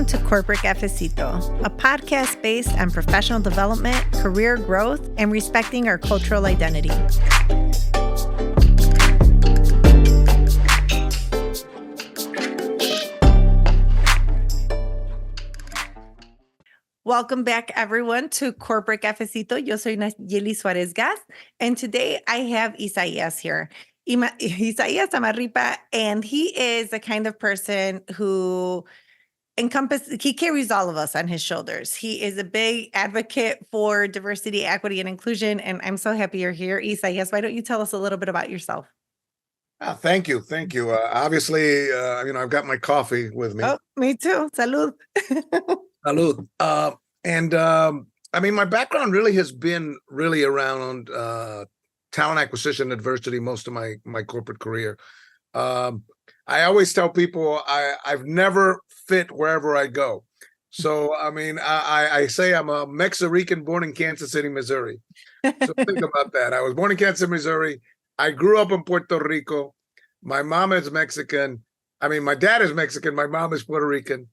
to Corporate Cafecito, a podcast based on professional development, career growth, and respecting our cultural identity. Welcome back, everyone, to Corporate Cafecito. Yo soy Nayeli Suarez Gas, and today I have Isaias here. Isaias Zamarripa, and he is the kind of person who he carries all of us on his shoulders. He is a big advocate for diversity, equity, and inclusion, and I'm so happy you're here. Isaias, why don't you tell us a little bit about yourself? Thank you. Obviously, I've got my coffee with me. Oh, me too. Salud. Salud. My background really has been around talent acquisition and diversity most of my corporate career. I always tell people I've never fit wherever I go. So, I say I'm a Mexican born in Kansas City, Missouri. So think about that. I was born in Kansas City, Missouri. I grew up in Puerto Rico. My mom is Mexican. My dad is Mexican. My mom is Puerto Rican.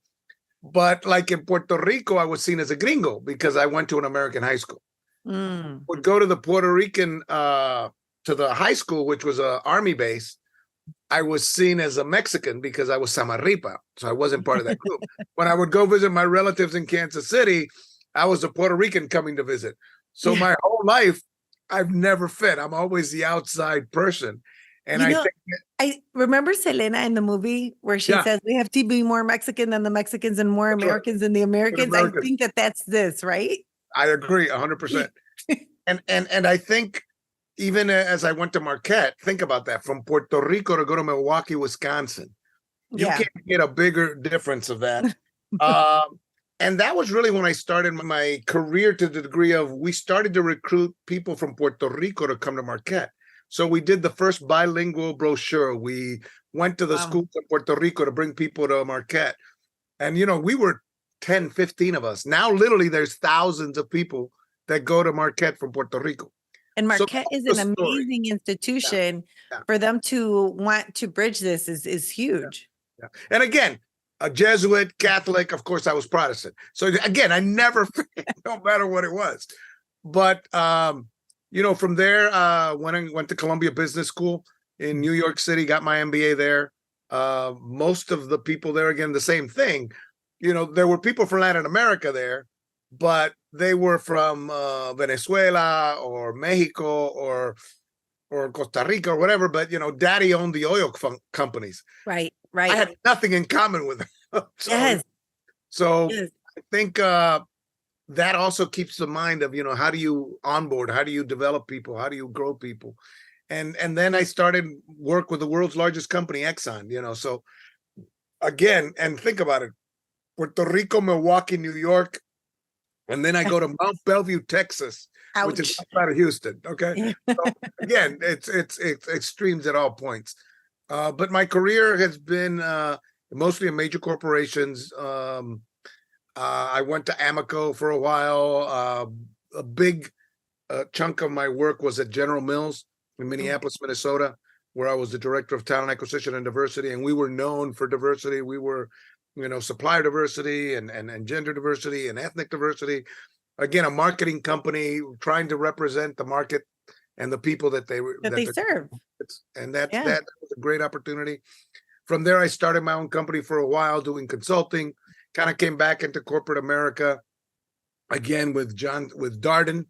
But like in Puerto Rico, I was seen as a gringo because I went to an American high school. Would go to the Puerto Rican, to the high school, which was an army base. I was seen as a Mexican because I was Zamarripa. So I wasn't part of that group. When I would go visit my relatives in Kansas City, I was a Puerto Rican coming to visit. So my whole life, I've never fit. I'm always the outside person. And I remember Selena in the movie where she says we have to be more Mexican than the Mexicans and more Americans than the Americans. I think that's this, right? I agree 100%. And I think even as I went to Marquette, think about that, from Puerto Rico to go to Milwaukee, Wisconsin, you can't get a bigger difference of that. And that was really when I started my career, to the degree of we started to recruit people from Puerto Rico to come to Marquette. So we did the first bilingual brochure. We went to the schools in Puerto Rico to bring people to Marquette. And, we were 10, 15 of us. Now, literally, there's thousands of people that go to Marquette from Puerto Rico. And Marquette is an amazing institution. For them to want to bridge this is huge. Yeah. And again, a Jesuit, Catholic, of course, I was Protestant. So again, I never, no matter what it was. But, from there, went to Columbia Business School in New York City, got my MBA there. Most of the people there, again, the same thing. There were people from Latin America there, but they were from Venezuela or Mexico or Costa Rica or whatever. But, daddy owned the oil companies. Right. I had nothing in common with them. So I think that also keeps the mind of, how do you onboard? How do you develop people? How do you grow people? And then I started work with the world's largest company, Exxon, so again, and think about it, Puerto Rico, Milwaukee, New York, and then I go to Mount Bellevue, Texas, which is outside of Houston. Okay. So again, it's extremes at all points. But my career has been mostly in major corporations. I went to Amoco for a while. A big chunk of my work was at General Mills in Minneapolis, Minnesota, where I was the director of talent acquisition and diversity. And we were known for diversity. We were, supplier diversity and gender diversity and ethnic diversity. Again, a marketing company trying to represent the market and the people that they serve. And that was a great opportunity. From there, I started my own company for a while doing consulting. Kind of came back into corporate America again with Darden,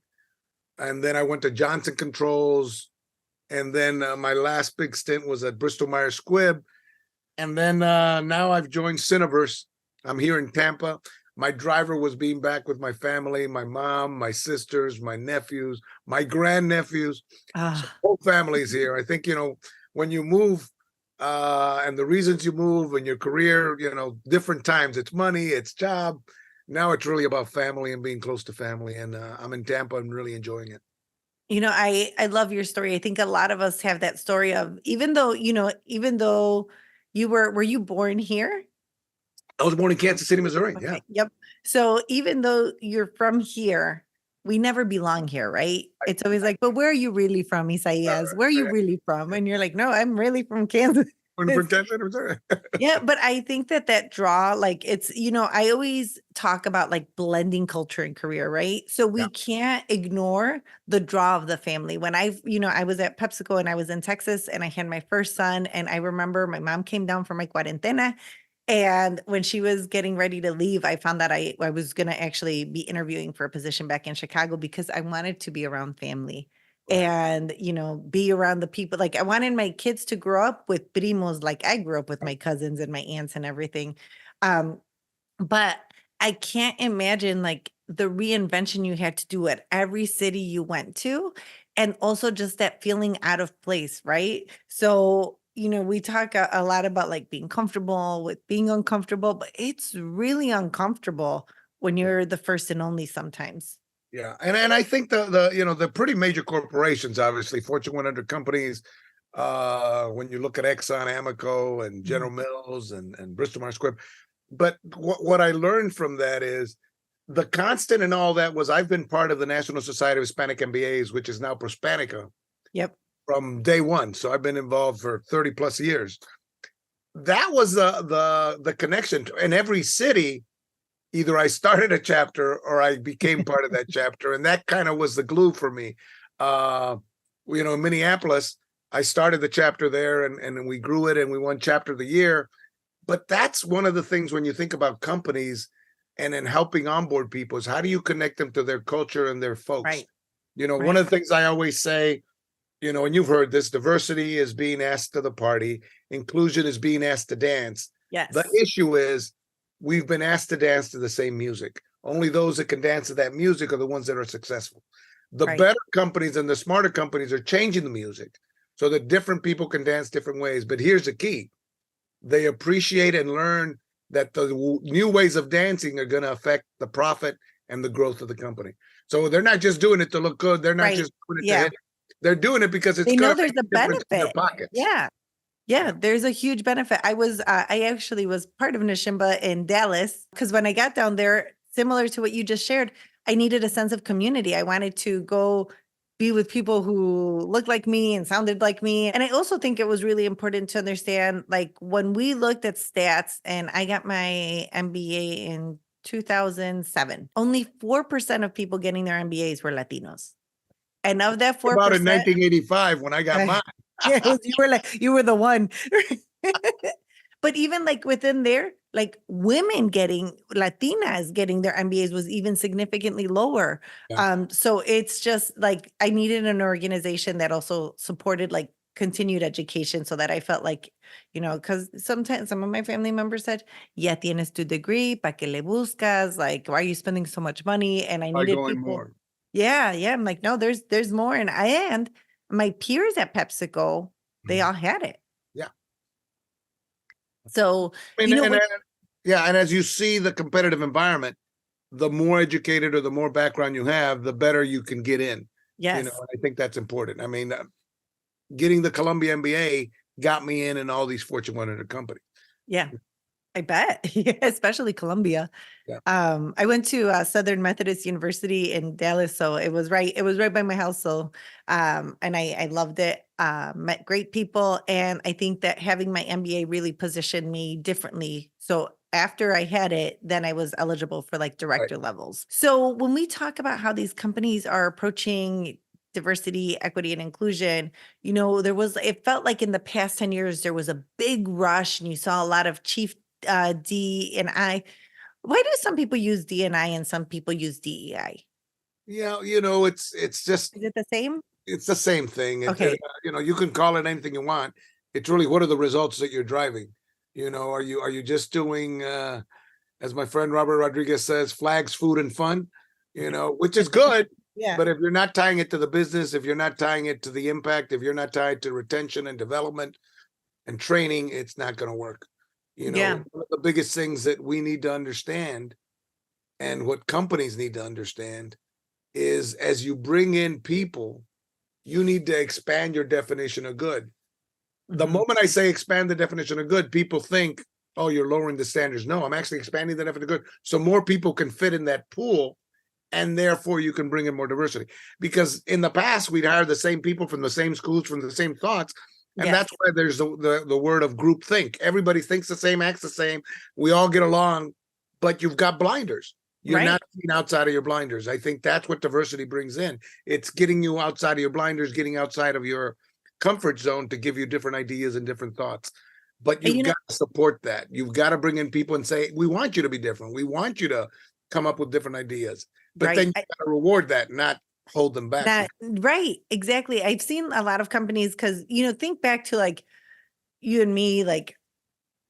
and then I went to Johnson Controls, and then my last big stint was at Bristol Myers Squibb, and then now I've joined Cineverse. I'm here in Tampa. My driver was being back with my family, my mom, my sisters, my nephews, my grandnephews. So whole family's here. I think when you move. And the reasons you move in your career, different times, it's money, it's job. Now it's really about family and being close to family. And I'm in Tampa and really enjoying it. I love your story. I think a lot of us have that story of, even though you were you born here? I was born in Kansas City, Missouri. Okay. Yeah. Yep. So even though you're from here, we never belong here, right? It's always like, but where are you really from, Isaias? Where are you really from? And you're like, no, I'm really from Kansas. Yeah, but I think that draw, like it's, I always talk about like blending culture and career, right? So Yeah. we can't ignore the draw of the family. When I was at PepsiCo and I was in Texas and I had my first son, and I remember my mom came down for my cuarentena. And when she was getting ready to leave, I found that I was going to actually be interviewing for a position back in Chicago because I wanted to be around family Right. and, be around the people. Like I wanted my kids to grow up with primos, like I grew up with my cousins and my aunts and everything. Um, but I can't imagine like the reinvention you had to do at every city you went to, and also just that feeling out of place, right? So, we talk a lot about like being comfortable with being uncomfortable, but it's really uncomfortable when you're the first and only sometimes. Yeah, and I think the pretty major corporations, obviously Fortune 100 companies, when you look at Exxon, Amoco, and General Mills and Bristol Myers Squibb, but what I learned from that is the constant and all that was I've been part of the National Society of Hispanic MBAs, which is now Prospanica, Yep. from day one. So I've been involved for 30 plus years. That was the connection in every city. Either I started a chapter or I became part of that chapter. And that kind of was the glue for me. In Minneapolis, I started the chapter there and we grew it and we won chapter of the year. But that's one of the things when you think about companies and then helping onboard people is how do you connect them to their culture and their folks? Right. One of the things I always say, and you've heard this, diversity is being asked to the party, inclusion is being asked to dance. Yes. The issue is we've been asked to dance to the same music. Only those that can dance to that music are the ones that are successful. The better companies and the smarter companies are changing the music so that different people can dance different ways. But here's the key. They appreciate and learn that the new ways of dancing are going to affect the profit and the growth of the company. So they're not just doing it to look good. They're not just doing it to hit. They're doing it because it's going to there's a benefit in their pockets. Yeah, there's a huge benefit. I actually was part of Nishimba in Dallas because when I got down there, similar to what you just shared, I needed a sense of community. I wanted to go be with people who looked like me and sounded like me. And I also think it was really important to understand, like when we looked at stats, and I got my MBA in 2007, only 4% of people getting their MBAs were Latinos. And of that 4%, about in 1985 when I got mine. Yeah, you were the one. But even like within there, like Latinas getting their MBAs was even significantly lower. Yeah. So it's just like I needed an organization that also supported like continued education so that I felt like, because sometimes some of my family members said, ya tienes tu degree, pa que le buscas? Like, why are you spending so much money? And I needed people. More. Yeah. I'm like, no, there's more. And my peers at PepsiCo, they all had it. Yeah. So, and as you see the competitive environment, the more educated or the more background you have, the better you can get in. Yes. I think that's important. I mean, getting the Columbia MBA got me in all these Fortune 100 companies. Yeah. I bet, especially Columbia. Yeah. I went to Southern Methodist University in Dallas, so it was right by my house. So, and I loved it. Met great people, and I think that having my MBA really positioned me differently. So after I had it, then I was eligible for like director levels. So when we talk about how these companies are approaching diversity, equity, and inclusion, it felt like in the past 10 years, there was a big rush and you saw a lot of chief D&I. Why do some people use D&I and some people use DEI? Yeah, it's just. Is it the same? It's the same thing. Okay. You can call it anything you want. It's really what are the results that you're driving? Are you just doing, as my friend Robert Rodriguez says, flags, food, and fun? Which is good. Yeah. But if you're not tying it to the business, if you're not tying it to the impact, if you're not tied to retention and development and training, it's not going to work. One of the biggest things that we need to understand and what companies need to understand is as you bring in people, you need to expand your definition of good. The moment I say expand the definition of good, people think, oh, you're lowering the standards. No, I'm actually expanding the definition of good so more people can fit in that pool, and therefore you can bring in more diversity. Because in the past, we'd hire the same people from the same schools, from the same thoughts, And that's why there's the word of group think. Everybody thinks the same, acts the same. We all get along, but you've got blinders. You're not seeing outside of your blinders. I think that's what diversity brings in. It's getting you outside of your blinders, getting outside of your comfort zone to give you different ideas and different thoughts. But you've got to support that. You've got to bring in people and say, we want you to be different. We want you to come up with different ideas. But then you got to reward that, not hold them back. Right. Exactly. I've seen a lot of companies because, think back to like you and me, like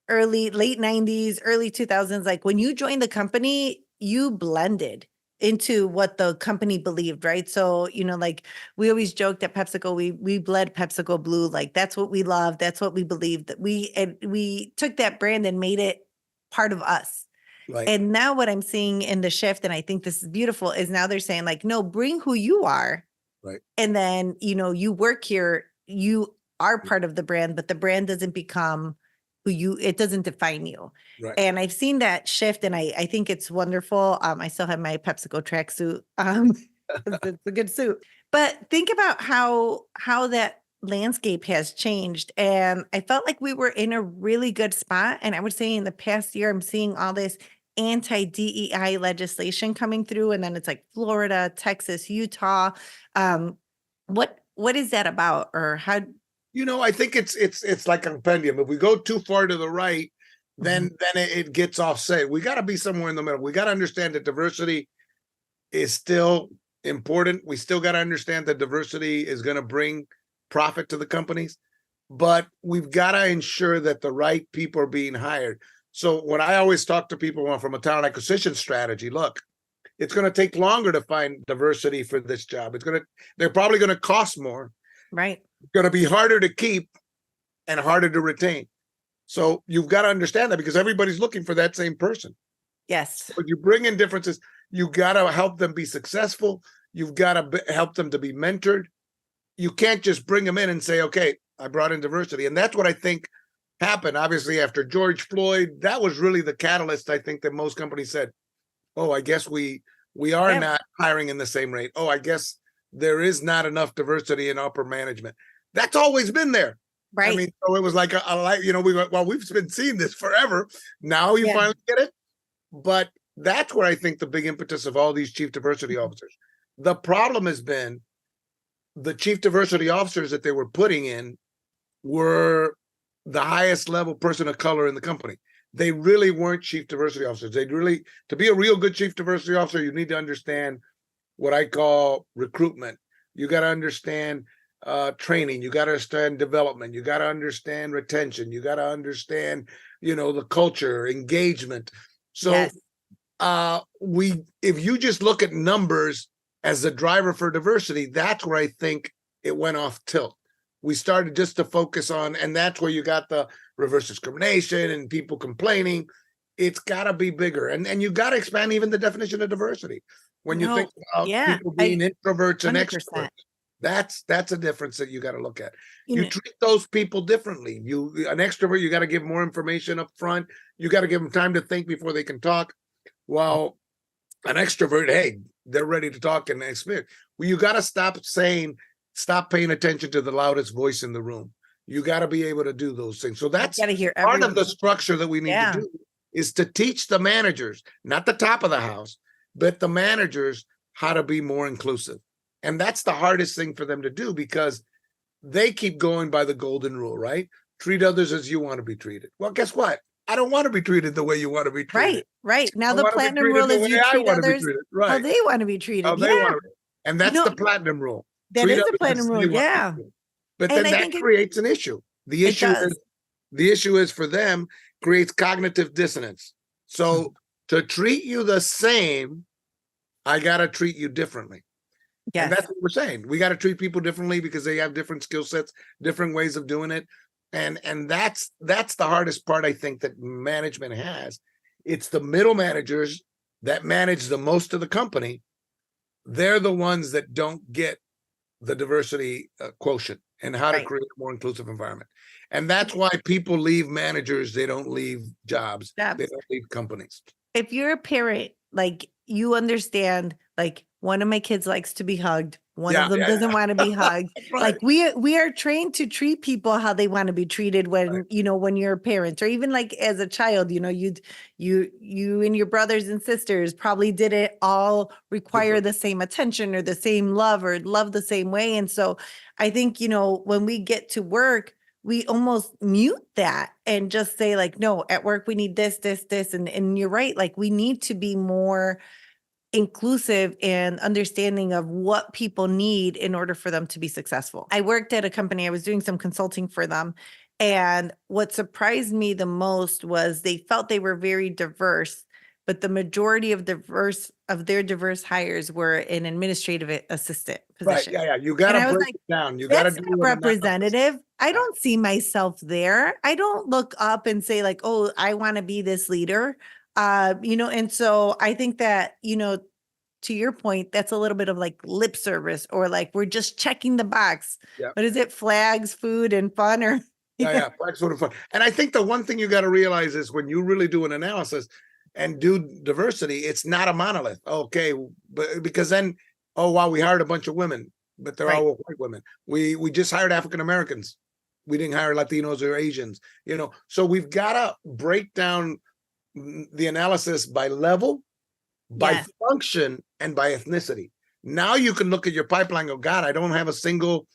late 90s, early 2000s, like when you joined the company, you blended into what the company believed, right? So, like we always joked at PepsiCo, we bled PepsiCo blue. Like that's what we love. That's what we believed, that we took that brand and made it part of us. Right. And now what I'm seeing in the shift, and I think this is beautiful, is now they're saying like, no, bring who you are. Right. And then, you work here, you are part of the brand, but the brand doesn't become it doesn't define you. Right. And I've seen that shift, and I think it's wonderful. I still have my PepsiCo tracksuit. It's a good suit. But think about how that landscape has changed. And I felt like we were in a really good spot. And I would say in the past year, I'm seeing all this anti-DEI legislation coming through. And then it's like Florida, Texas, Utah. What is that about? Or how? I think it's like a compendium. If we go too far to the right, then it gets offset. We got to be somewhere in the middle. We got to understand that diversity is still important. We still got to understand that diversity is going to bring profit to the companies, but we've got to ensure that the right people are being hired. So when I always talk to people from a talent acquisition strategy, look, it's going to take longer to find diversity for this job. They're probably going to cost more. Right. It's going to be harder to keep and harder to retain. So you've got to understand that, because everybody's looking for that same person. Yes. But you bring in differences, you got to help them be successful. You've got to help them to be mentored. You can't just bring them in and say, okay, I brought in diversity. And that's what I think happened. Obviously, after George Floyd, that was really the catalyst. I think that most companies said, oh, I guess we are not hiring in the same rate. Oh, I guess there is not enough diversity in upper management. That's always been there. Right. I mean, so it was like we've been seeing this forever. Now you finally get it. But that's where I think the big impetus of all these chief diversity officers. The problem has been the chief diversity officers that they were putting in were the highest level person of color in the company. They really weren't chief diversity officers. To be a real good chief diversity officer, you need to understand what I call recruitment. You got to understand training. You got to understand development. You got to understand retention. You got to understand, the culture, engagement. So if you just look at numbers as the driver for diversity, that's where I think it went off tilt. We started just to focus on, and that's where you got the reverse discrimination and people complaining. It's got to be bigger. And you got to expand even the definition of diversity. When you think about people being introverts and 100%. Extroverts, that's a difference that you got to look at. You treat those people differently. An extrovert, you got to give more information up front. You got to give them time to think before they can talk. While an extrovert, hey, they're ready to talk and experience. Well, you got to stop paying attention to the loudest voice in the room. You got to be able to do those things. So that's part of the structure that we need to do, is to teach the managers, not the top of the house, but the managers, how to be more inclusive. And that's the hardest thing for them to do, because they keep going by the golden rule, right? Treat others as you want to be treated. Well, guess what? I don't want to be treated the way you want to be treated. Right. Now the platinum rule is you treat others how they want to be treated. And that's the platinum rule. That is the platinum rule. Yeah. But then that creates an issue. The issue is for them, creates cognitive dissonance. So to treat you the same, I got to treat you differently. Yes. And that's what we're saying. We got to treat people differently because they have different skill sets, different ways of doing it. And that's the hardest part, I think, that management has. It's the middle managers that manage the most of the company. They're the ones that don't get the diversity quotient and how to create a more inclusive environment. And that's why people leave managers. They don't leave jobs. They don't leave companies. If you're a parent, like, you understand, like, one of my kids likes to be hugged. One Yeah, of them yeah, doesn't want to be hugged. right. Like we are trained to treat people how they want to be treated when, Right. when you're a parent, or even like as a child, you and your brothers and sisters probably didn't all require the same attention or the same love or love the same way. And so I think, when we get to work, we almost mute that and just say like, no, at work, we need this, this, this. And you're right. Like we need to be more inclusive and understanding of what people need in order for them to be successful. I worked at a company, I was doing some consulting for them. And what surprised me the most was they felt they were very diverse, but the majority of their diverse hires were an administrative assistant Right. position. Yeah. Yeah. You And got I to was break like, it down. You got to that's do not an analysis. representative. I don't see myself there. I don't look up and say like, oh, I want to be this leader. And so I think that, to your point, that's a little bit of like lip service, or like we're just checking the box. Yeah. What is it? Flags, food, and fun, or Yeah. Flags, food, and fun. And I think the one thing you got to realize is when you really do an analysis and do diversity, it's not a monolith. Okay, but because then, oh wow, we hired a bunch of women, but they're all white women. We just hired African Americans. We didn't hire Latinos or Asians. So we've got to break down the analysis by level, by function, and by ethnicity. Now you can look at your pipeline and go, God, I don't have a single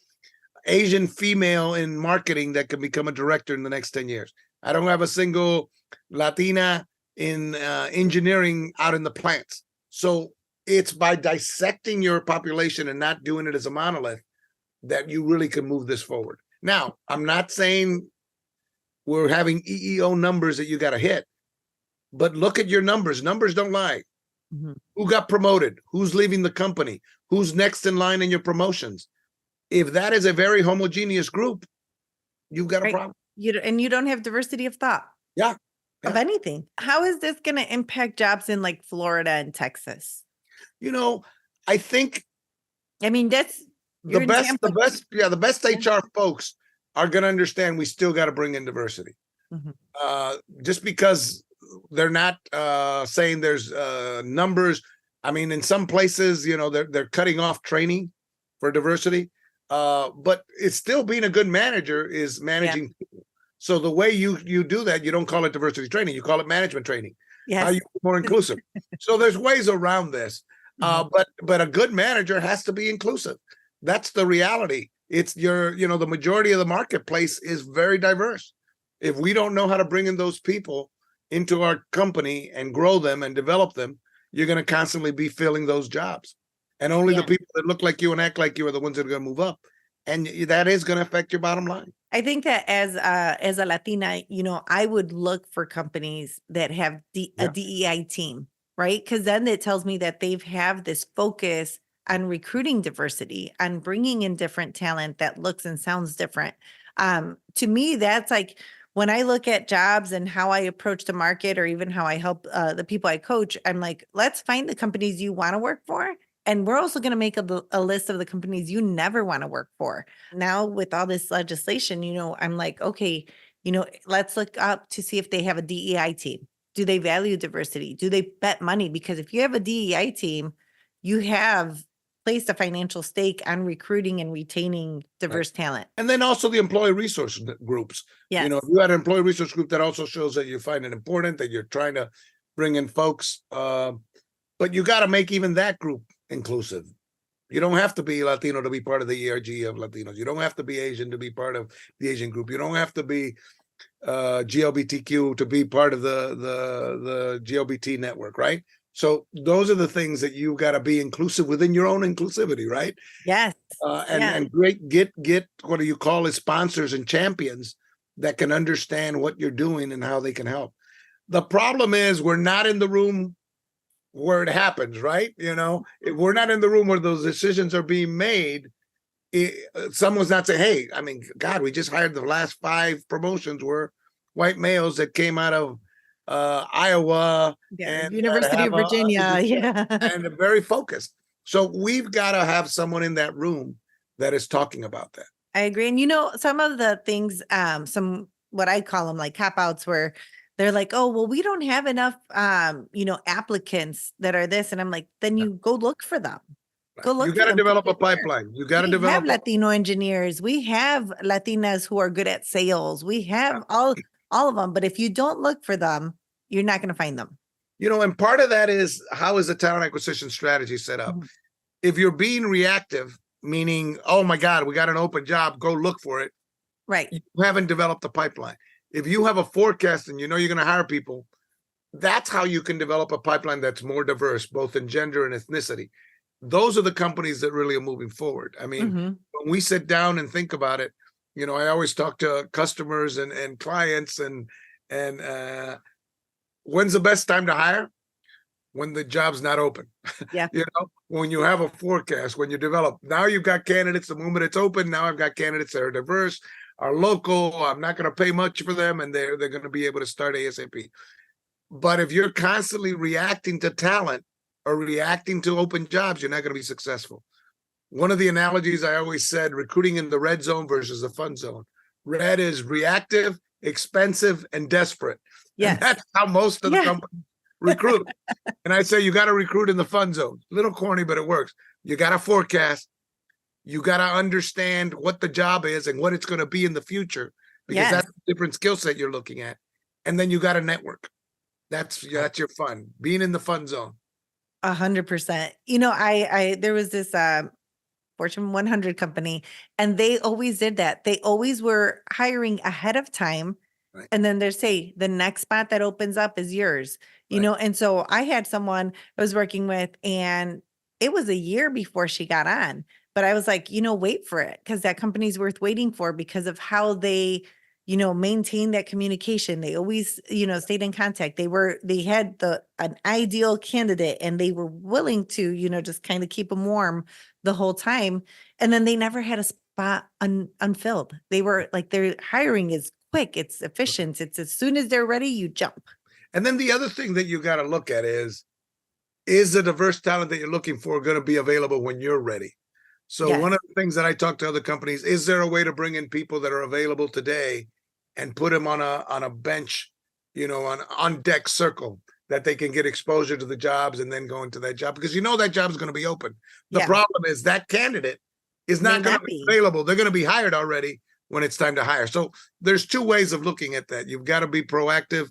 Asian female in marketing that can become a director in the next 10 years. I don't have a single Latina in engineering out in the plants. So it's by dissecting your population and not doing it as a monolith that you really can move this forward. Now, I'm not saying we're having EEO numbers that you got to hit, but look at your numbers. Numbers don't lie. Mm-hmm. Who got promoted? Who's leaving the company? Who's next in line in your promotions? If that is a very homogeneous group, you've got a problem. You don't have diversity of thought. Yeah. Of anything. How is this going to impact jobs in like Florida and Texas? I think. That's the best HR folks are going to understand we still got to bring in diversity. Mm-hmm. Just because they're not saying there's numbers. I mean, in some places, they're cutting off training for diversity. But it's still being a good manager is managing people. So the way you do that, you don't call it diversity training, you call it management training. Yes. How you more inclusive. So there's ways around this. But a good manager has to be inclusive. That's the reality. It's the majority of the marketplace is very diverse. If we don't know how to bring in those people into our company and grow them and develop them, you're going to constantly be filling those jobs. And only the people that look like you and act like you are the ones that are going to move up. And that is going to affect your bottom line. I think that as a Latina, I would look for companies that have a DEI team, right? Because then it tells me that they have this focus on recruiting diversity, on bringing in different talent that looks and sounds different. To me, that's like when I look at jobs and how I approach the market, or even how I help the people I coach, I'm like, let's find the companies you want to work for. And we're also going to make a list of the companies you never want to work for. Now, with all this legislation, I'm like, okay, let's look up to see if they have a DEI team. Do they value diversity? Do they bet money? Because if you have a DEI team, you have placed a financial stake on recruiting and retaining diverse talent. And then also the employee resource groups. Yes. If you had an employee resource group, that also shows that you find it important, that you're trying to bring in folks. But you got to make even that group inclusive. You don't have to be Latino to be part of the ERG of Latinos. You don't have to be Asian to be part of the Asian group. You don't have to be GLBTQ to be part of the GLBT network, right? So those are the things that you got to be inclusive within your own inclusivity, right? Yes. And great get what do you call it, sponsors and champions that can understand what you're doing and how they can help. The problem is we're not in the room where it happens, right? If we're not in the room where those decisions are being made, someone's not saying, hey, I mean, God, we just hired the last 5 promotions were white males that came out of Iowa and University of Virginia. And they're very focused. So we've got to have someone in that room that is talking about that. I agree. And some of the things, some what I call them like cop-outs, where they're like, oh, well, we don't have enough, applicants that are this. And I'm like, then you go look for them. Go look You for got to them. develop a pipeline. You got to We have develop. Latino engineers. We have Latinas who are good at sales. We have all of them. But if you don't look for them, you're not going to find them. And part of that is, how is the talent acquisition strategy set up? If you're being reactive, meaning, oh my God, we got an open job, go look for it. Right. You haven't developed a pipeline. If you have a forecast and you're going to hire people, that's how you can develop a pipeline that's more diverse, both in gender and ethnicity. Those are the companies that really are moving forward. I mean, when we sit down and think about it, I always talk to customers and clients and when's the best time to hire? When the job's not open. Yeah. When you have a forecast, when you develop, now you've got candidates, the moment it's open, now I've got candidates that are diverse, are local, I'm not going to pay much for them, and they're going to be able to start ASAP. But if you're constantly reacting to talent or reacting to open jobs, you're not going to be successful. One of the analogies I always said, recruiting in the red zone versus the fun zone. Red is reactive, expensive, and desperate. Yes. And that's how most of the companies recruit. And I say you got to recruit in the fun zone. A little corny, but it works. You got to forecast. You got to understand what the job is and what it's going to be in the future, because that's a different skill set you're looking at. And then you got to network. That's your fun, being in the fun zone. 100%. I there was this Fortune 100 company, and they always did that. They always were hiring ahead of time. Right. And then they say the next spot that opens up is yours, and so I had someone I was working with, and it was a year before she got on, but I was like, wait for it, because that company's worth waiting for because of how they, maintain that communication. They always, stayed in contact. They had an ideal candidate, and they were willing to, just kind of keep them warm the whole time. And then they never had a spot unfilled. They were like, their hiring is quick, it's efficient, it's as soon as they're ready, you jump. And then the other thing that you got to look at is the diverse talent that you're looking for going to be available when you're ready? So one of the things that I talk to other companies, is there a way to bring in people that are available today and put them on a bench, on deck circle, that they can get exposure to the jobs and then go into that job, because that job is going to be open. The problem is that candidate is not going to be available. They're going to be hired already when it's time to hire. So there's two ways of looking at that. You've got to be proactive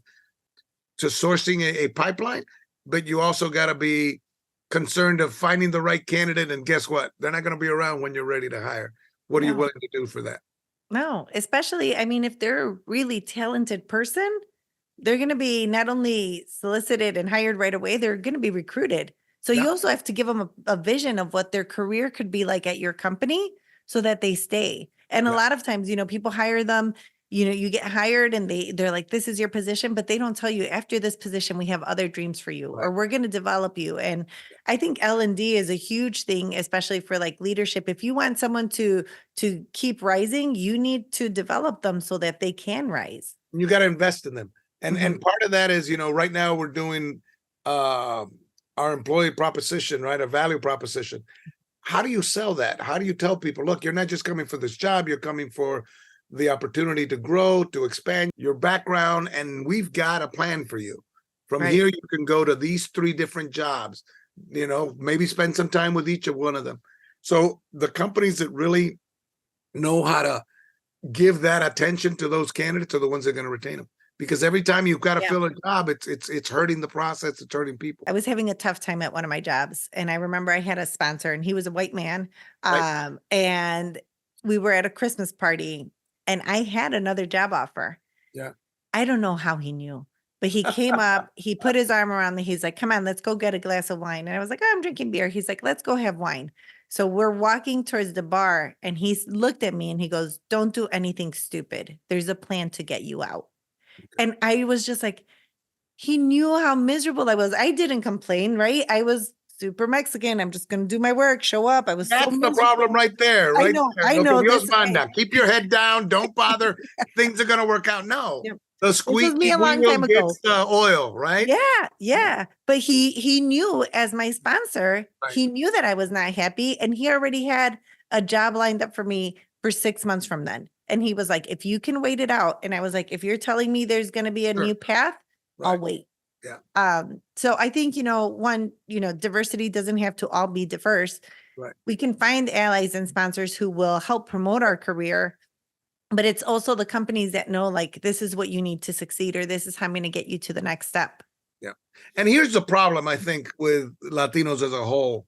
to sourcing a pipeline, but you also got to be concerned of finding the right candidate. And guess what? They're not going to be around when you're ready to hire. What are you willing to do for that? No, especially, if they're a really talented person, they're going to be not only solicited and hired right away, they're going to be recruited. So you also have to give them a vision of what their career could be like at your company so that they stay. And a lot of times, people hire them, you get hired and they're like, this is your position, but they don't tell you, after this position, we have other dreams for you, or we're going to develop you. And I think L&D is a huge thing, especially for like leadership. If you want someone to keep rising, you need to develop them so that they can rise. You got to invest in them. And part of that is, right now we're doing our employee proposition, right? A value proposition. How do you sell that? How do you tell people, look, you're not just coming for this job, you're coming for the opportunity to grow, to expand your background, and we've got a plan for you. From here, you can go to these 3 different jobs, maybe spend some time with each of one of them. So the companies that really know how to give that attention to those candidates are the ones that are going to retain them. Because every time you've got to fill a job, it's hurting the process, it's hurting people. I was having a tough time at one of my jobs, and I remember I had a sponsor, and he was a white man, and we were at a Christmas party, and I had another job offer. Yeah. I don't know how he knew, but he came up, he put his arm around me. He's like, come on, let's go get a glass of wine. And I was like, oh, I'm drinking beer. He's like, let's go have wine. So we're walking towards the bar, and he looked at me and he goes, don't do anything stupid. There's a plan to get you out. And I was just like, he knew how miserable I was. I didn't complain, right? I was super Mexican. I'm just going to do my work, show up. I was That's the problem right there. Right? I know. Keep your head down. Don't bother. Things are going to work out. No. Yep. The squeaky wheel gets the oil, right? Yeah. But he knew, as my sponsor, he knew that I was not happy. And he already had a job lined up for me for 6 months from then. And he was like, if you can wait it out. And I was like, if you're telling me there's going to be a new path, I'll wait. Yeah. So I think, diversity doesn't have to all be diverse. Right. We can find allies and sponsors who will help promote our career, but it's also the companies that know, like, this is what you need to succeed, or this is how I'm going to get you to the next step. Yeah. And here's the problem, I think, with Latinos as a whole.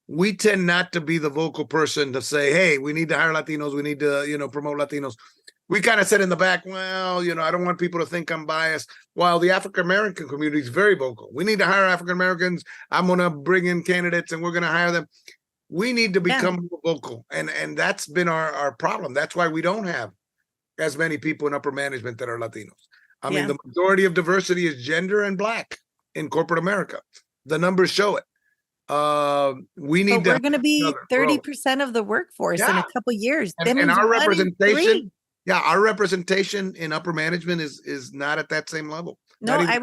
We tend not to be the vocal person to say, hey, we need to hire Latinos. We need to, promote Latinos. We kind of sit in the back, well, I don't want people to think I'm biased. While the African-American community is very vocal. We need to hire African-Americans. I'm going to bring in candidates and we're going to hire them. We need to become vocal. And that's been our problem. That's why we don't have as many people in upper management that are Latinos. I mean, the majority of diversity is gender and Black in corporate America. The numbers show it. We're going to be 30% of the workforce in a couple years. And our representation, our representation in upper management is not at that same level. No, I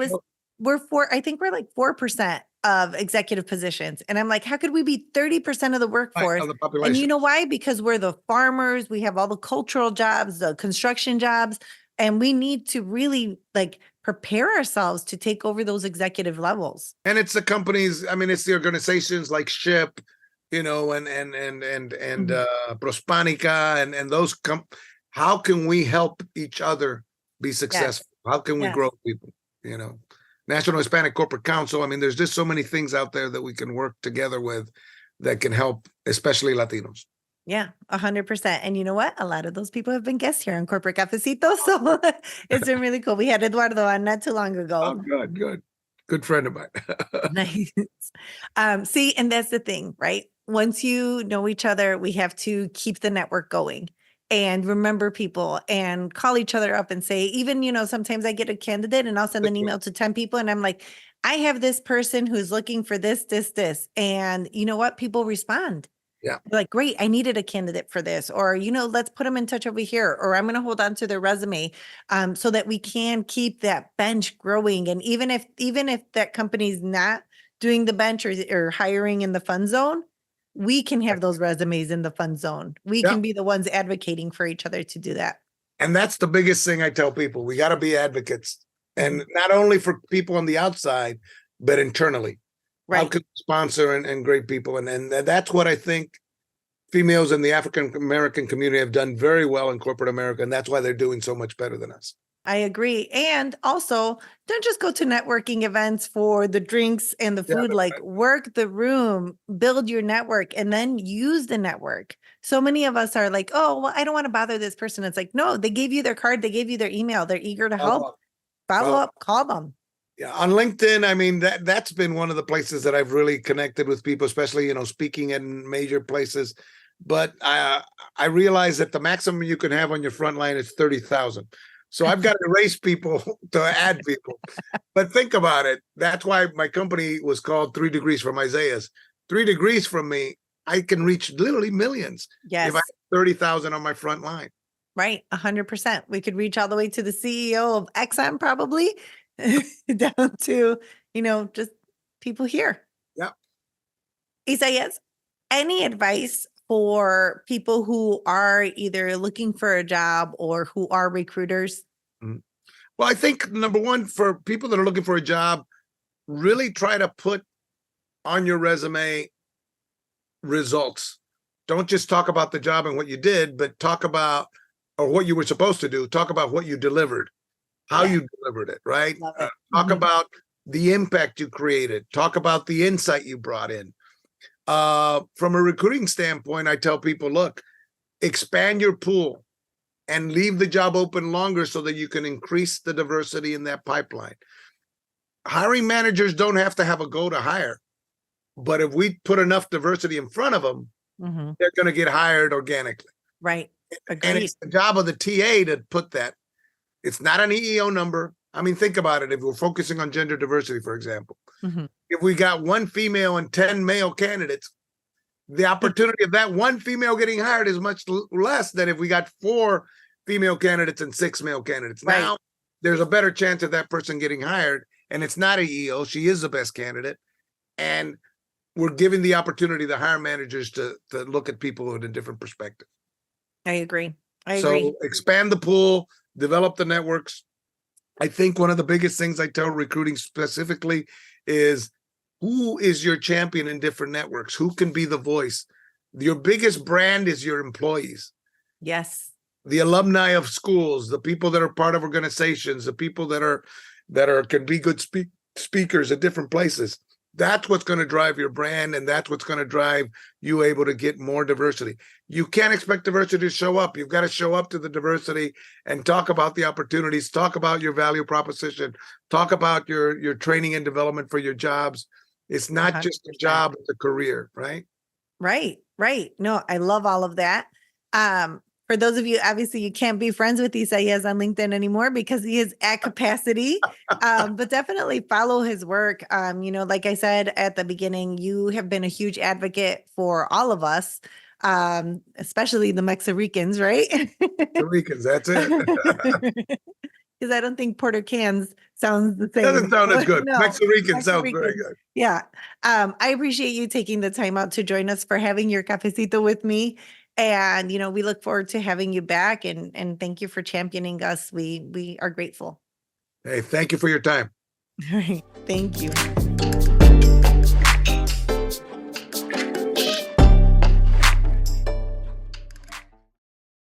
think we're like 4% of executive positions. And I'm like, how could we be 30% of the workforce? Of the population. And you know why? Because we're the farmers, we have all the cultural jobs, the construction jobs, and we need to really prepare ourselves to take over those executive levels. And it's the companies, it's the organizations like SHIP, and Prospanica and those how can we help each other be successful? How can we grow people? National Hispanic Corporate Council. There's just so many things out there that we can work together with that can help, especially Latinos. Yeah, 100%. And you know what? A lot of those people have been guests here on Corporate Cafecito. So it's been really cool. We had Eduardo on not too long ago. Oh, good. Good friend of mine. Nice. See, and that's the thing, right? Once you know each other, we have to keep the network going and remember people and call each other up and say, even, sometimes I get a candidate and I'll send an email to 10 people and I'm like, I have this person who's looking for this. And you know what? People respond. Yeah. They're like, great, I needed a candidate for this. Or, let's put them in touch over here. Or I'm going to hold on to their resume so that we can keep that bench growing. And even if that company's not doing the bench or hiring in the fun zone, we can have those resumes in the fun zone. We can be the ones advocating for each other to do that. And that's the biggest thing I tell people. We got to be advocates. And not only for people on the outside, but internally. Right. How can sponsor and great people. And that's what I think females in the African American community have done very well in corporate America. And that's why they're doing so much better than us. I agree. And also, don't just go to networking events for the drinks and the food, work the room, build your network, and then use the network. So many of us are like, oh, well, I don't want to bother this person. It's like, no, they gave you their card. They gave you their email. They're eager to help. Follow up, call them. Yeah, on LinkedIn, that's been one of the places that I've really connected with people, especially, speaking in major places. But I realize that the maximum you can have on your front line is 30,000. So I've got to erase people to add people. But think about it. That's why my company was called 3 Degrees from Isaias. 3 degrees from me, I can reach literally millions. Yes. If I have 30,000 on my front line. Right. 100%. We could reach all the way to the CEO of Exxon, probably down to, just people here. Yeah. Isaias, any advice for people who are either looking for a job or who are recruiters? Well, I think number one, for people that are looking for a job, really try to put on your resume results. Don't just talk about the job and what you did, but talk about, or what you were supposed to do, talk about what you delivered, how you delivered it, right? Talk about the impact you created. Talk about the insight you brought in. From a recruiting standpoint, I tell people, look, expand your pool and leave the job open longer so that you can increase the diversity in that pipeline. Hiring managers don't have to have a goal to hire, but if we put enough diversity in front of them, they're going to get hired organically. Right. Agreed. And it's the job of the TA to put that. It's not an EEO number. Think about it. If we're focusing on gender diversity, for example, if we got 1 female and 10 male candidates, the opportunity of that 1 female getting hired is much less than if we got 4 female candidates and 6 male candidates. Right. Now, there's a better chance of that person getting hired, and it's not an EEO. She is the best candidate. And we're giving the opportunity to hire managers to look at people in a different perspective. I agree. So expand the pool, develop the networks. I think one of the biggest things I tell recruiting specifically is, who is your champion in different networks? Who can be the voice? Your biggest brand is your employees. Yes. The alumni of schools, the people that are part of organizations, the people that can be good speakers at different places. That's what's going to drive your brand, and that's what's going to drive you able to get more diversity. You can't expect diversity to show up. You've got to show up to the diversity and talk about the opportunities, talk about your value proposition, talk about your training and development for your jobs. It's not 100%. Just a job, it's a career, right? Right. No, I love all of that. For those of you, obviously you can't be friends with Isaias on LinkedIn anymore because he is at capacity, but definitely follow his work. Like I said at the beginning, you have been a huge advocate for all of us, especially the Mexicans, right? Mexicans, that's it. Because I don't think Puerto Ricans sounds the same. Doesn't sound as good. No, Mexican sounds very good. Yeah. I appreciate you taking the time out to join us for having your cafecito with me. And, we look forward to having you back and thank you for championing us. We are grateful. Hey, thank you for your time. All right. Thank you.